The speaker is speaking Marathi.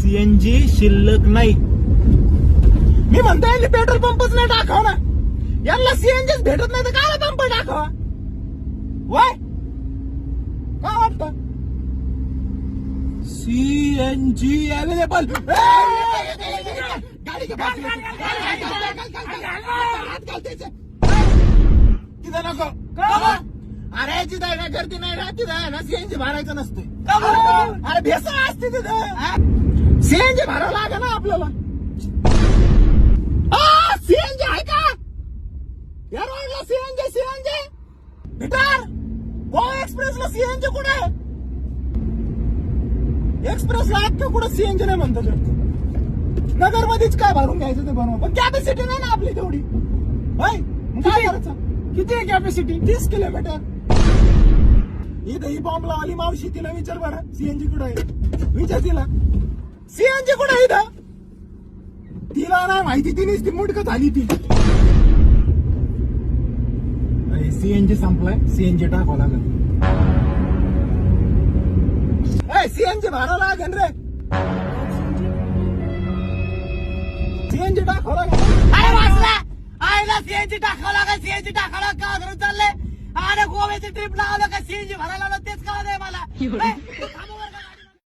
सीएनजी शिल्लक नाही. मी म्हणतोय पेट्रोल पंपच नाही टाकावा ना. यांना सीएनजीच भेटत नाही तर काय पंप टाकावा. वाय काय वाटतं? CNG available. गाडी तिथं नको. अरे जिथं आहे ना गर्दी नाही ना तिथं आहे ना सीएनजी भरायचं नसते. अरे भेसळ असते तिथं. सीएनजी भरावं लागेल ना आपल्याला. सीएनजी आहे का या रोडला? सीएनजी भेटार. गोवा एक्सप्रेसला सीएनजी कुठे? एक्सप्रेसला आता कुठं सीएनजी नाही म्हणतो. नगर मध्येच काय भरून घ्यायचं ते बनवा. पण कॅपॅसिटी नाही ना आपली तेवढी. भाई काय करायचं? किती आहे कॅपॅसिटी? 30 किलोमीटर. इथं ही बॉम्ब लावली मावशी. तिला विचार बरं सीएनजी कुठं आहे. विचार तिला सीएनजी कुठं आहे इथं. तिला नाही माहिती. तिनेच ती मुडकं झाली ती. सीएनजी संपलाय. सीएनजी टाकावं लागेल. सीएनजी भरावं लागेल रे. सीएनजी टाकावं लागेल. अरे वाचला. आईला सीएनजी टाकावं लागेल. सीएनजी टाकावं का धरून चालले. अरे गोव्याची ट्रिप लावलं का सीएनजी भरायला लावलं तेच कळत आहे मला.